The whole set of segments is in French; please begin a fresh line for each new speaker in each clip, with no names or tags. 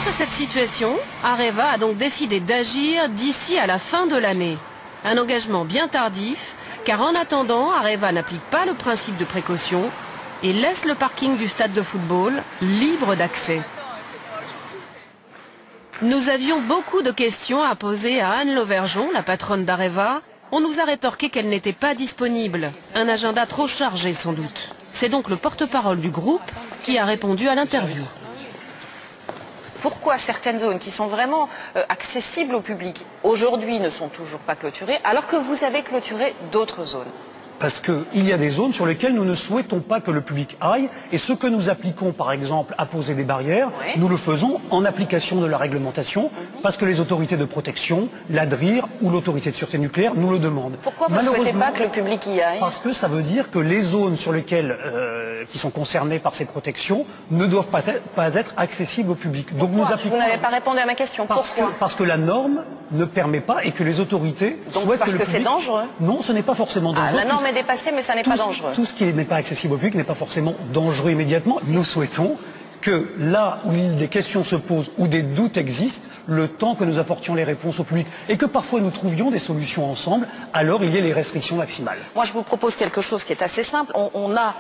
Face à cette situation, Areva a donc décidé d'agir d'ici à la fin de l'année. Un engagement bien tardif, car en attendant, Areva n'applique pas le principe de précaution et laisse le parking du stade de football libre d'accès. Nous avions beaucoup de questions à poser à Anne Lauvergeon, la patronne d'Areva. On nous a rétorqué qu'elle n'était pas disponible. Un agenda trop chargé sans doute. C'est donc le porte-parole du groupe qui a répondu à l'interview.
Pourquoi certaines zones qui sont vraiment accessibles au public, aujourd'hui ne sont toujours pas clôturées, alors que vous avez clôturé d'autres zones?
Parce qu'il y a des zones sur lesquelles nous ne souhaitons pas que le public aille. Et ce que nous appliquons, par exemple, à poser des barrières, nous le faisons en application de la réglementation, parce que les autorités de protection, l'ADRIR ou l'autorité de sûreté nucléaire nous le demandent.
Pourquoi vous ne souhaitez pas que le public y aille?
Parce que ça veut dire que les zones sur lesquelles, qui sont concernées par ces protections ne doivent pas être accessibles au public. Donc nous appliquons...
Vous n'avez pas répondu à ma question. Pourquoi?
Parce que la norme ne permet pas et que les autorités souhaitent
parce
que le public...
c'est dangereux?
Non, ce n'est pas forcément dangereux.
La norme est dépassée, mais ça n'est pas dangereux.
Tout ce qui n'est pas accessible au public n'est pas forcément dangereux immédiatement. Nous souhaitons que là où des questions se posent, où des doutes existent, le temps que nous apportions les réponses au public et que parfois nous trouvions des solutions ensemble, alors il y a les restrictions maximales.
Moi je vous propose quelque chose qui est assez simple. On a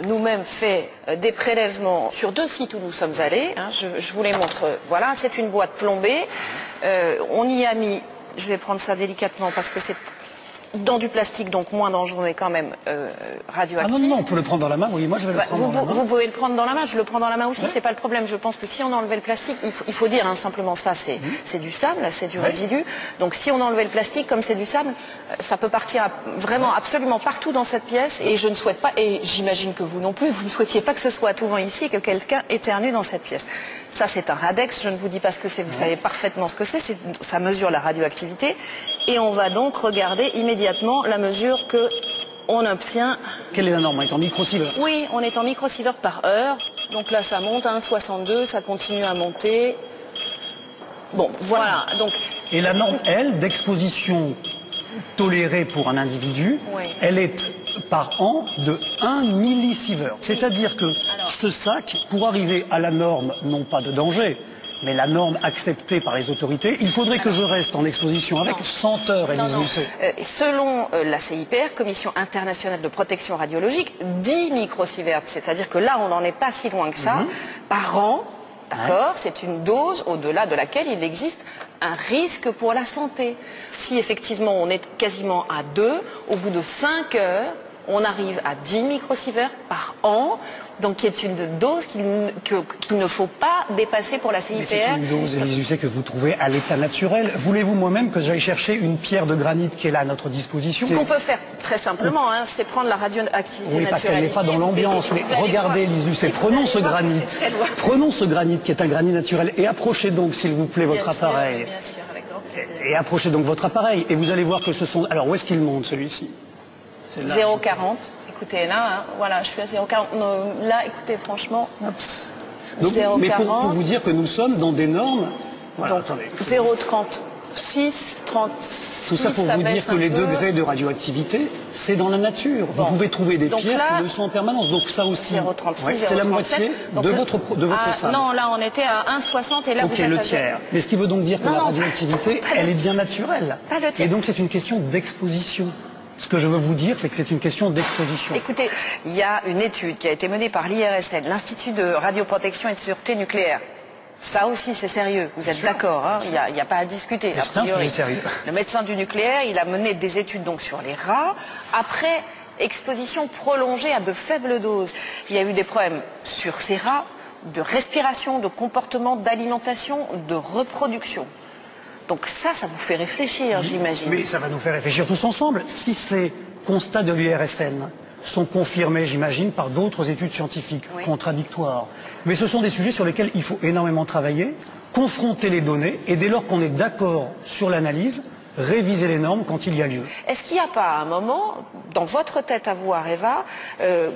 nous-mêmes fait des prélèvements sur 2 sites où nous sommes allés. Hein. Je vous les montre. Voilà, c'est une boîte plombée. On y a mis, je vais prendre ça délicatement parce que c'est dans du plastique, donc moins dangereux, mais quand même radioactif.
Ah non, on peut le prendre dans la main. Oui, moi je vais le prendre dans la main.
Vous pouvez le prendre dans la main, je le prends dans la main aussi, c'est pas le problème. Je pense que si on enlevait le plastique, il faut dire simplement ça, c'est du sable, c'est du résidu. Donc si on enlevait le plastique, comme c'est du sable, ça peut partir vraiment absolument partout dans cette pièce. Et je ne souhaite pas, et j'imagine que vous non plus, vous ne souhaitiez pas que ce soit à tout vent ici et que quelqu'un éternue dans cette pièce. Ça c'est un Radex, je ne vous dis pas ce que c'est, vous savez parfaitement ce que c'est, ça mesure la radioactivité. Et on va donc regarder immédiatement la mesure que on obtient.
Quelle est la norme? On est en microsievert?
Oui, on est en microsievert par heure. Donc là, ça monte à 1,62, ça continue à monter. Bon, voilà. Donc...
Et la norme, elle, d'exposition tolérée pour un individu, elle est par an de 1 millisievert. C'est-à-dire que ce sac, pour arriver à la norme, non pas de danger, mais la norme acceptée par les autorités, il faudrait que je reste en exposition avec 100 heures, Élise Lucet.
Selon la CIPR, Commission internationale de protection radiologique, 10 microsieverts, c'est-à-dire que là, on n'en est pas si loin que ça, par an, d'accord, c'est une dose au-delà de laquelle il existe un risque pour la santé. Si effectivement on est quasiment à 2, au bout de 5 heures, on arrive à 10 microsieverts par an, donc qui est une dose qu'il ne faut pas dépasser pour la CIPR.
Mais c'est une dose, Élise Lucet, que vous trouvez à l'état naturel. Voulez-vous moi-même que j'aille chercher une pierre de granit qui est là à notre disposition?
Ce qu'on peut faire très simplement, c'est prendre la radioactivité naturelle.
Oui, parce qu'elle n'est pas dans l'ambiance. Mais regardez, Élise Lucet, prenons ce granit. Prenons ce granit qui est un granit naturel et approchez donc, s'il vous plaît, votre appareil.
Bien sûr, avec grand plaisir.
Et approchez donc votre appareil et vous allez voir que ce sont... Alors, où est-ce qu'il monte, celui-ci?
0,40. Écoutez, là, voilà, je suis à 0,40. Là, écoutez, franchement,
0,40. Mais pour vous dire que nous sommes dans des normes... Voilà,
donc, 0,36, 36...
Tout ça pour vous dire que les degrés de radioactivité, c'est dans la nature. Vous pouvez trouver des pierres qui le sont en permanence. Donc ça aussi, c'est la moitié de votre sable.
Non, là, on était à 1,60 et là, vous êtes
le tiers. Mais ce qui veut donc dire que la radioactivité, elle est bien naturelle. Et donc, c'est une question d'exposition. Ce que je veux vous dire, c'est que c'est une question d'exposition.
Écoutez, il y a une étude qui a été menée par l'IRSN, l'Institut de radioprotection et de sûreté nucléaire. Ça aussi, c'est sérieux. Vous êtes d'accord, hein? Il n'y a pas à discuter.
C'est un sujet sérieux.
Le médecin du nucléaire, il a mené des études donc sur les rats. Après exposition prolongée à de faibles doses, il y a eu des problèmes sur ces rats de respiration, de comportement, d'alimentation, de reproduction. Donc ça vous fait réfléchir, j'imagine.
Mais ça va nous faire réfléchir tous ensemble. Si ces constats de l'IRSN sont confirmés, j'imagine, par d'autres études scientifiques contradictoires. Mais ce sont des sujets sur lesquels il faut énormément travailler, confronter les données, et dès lors qu'on est d'accord sur l'analyse, réviser les normes quand il y a lieu.
Est-ce qu'il n'y a pas à un moment, dans votre tête à vous, Areva,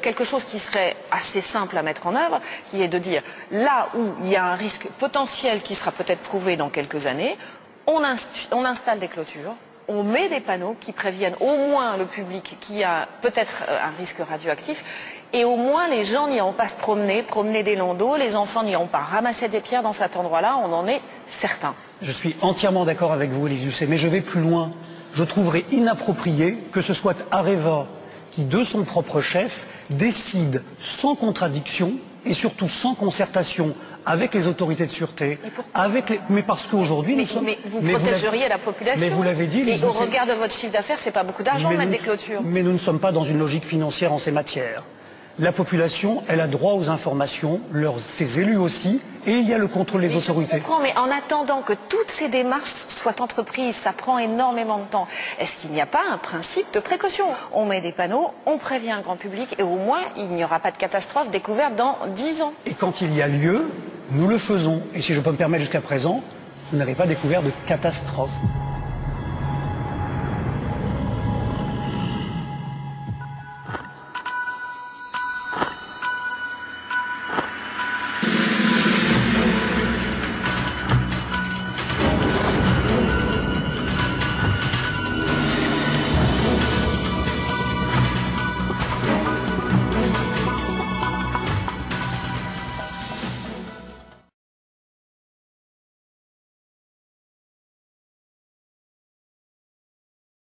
quelque chose qui serait assez simple à mettre en œuvre, qui est de dire, là où il y a un risque potentiel qui sera peut-être prouvé dans quelques années, on installe des clôtures, on met des panneaux qui préviennent au moins le public qui a peut-être un risque radioactif, et au moins les gens n'iront pas se promener des landaux, les enfants n'iront pas ramasser des pierres dans cet endroit-là, on en est certain.
Je suis entièrement d'accord avec vous, Élise Lucet, mais je vais plus loin. Je trouverais inapproprié que ce soit Areva qui, de son propre chef, décide sans contradiction et surtout sans concertation avec les autorités de sûreté, mais parce qu'aujourd'hui nous sommes...
Mais vous protégeriez la population.
Mais vous l'avez dit,
et au regard de votre chiffre d'affaires, c'est pas beaucoup d'argent mettre des clôtures.
Mais nous ne sommes pas dans une logique financière en ces matières. La population, elle a droit aux informations, ses élus aussi, et il y a le contrôle des autorités.
Je comprends, mais en attendant que toutes ces démarches soient entreprises, ça prend énormément de temps. Est-ce qu'il n'y a pas un principe de précaution? On met des panneaux, on prévient un grand public, et au moins, il n'y aura pas de catastrophe découverte dans 10 ans.
Et quand il y a lieu, nous le faisons. Et si je peux me permettre jusqu'à présent, vous n'avez pas découvert de catastrophe.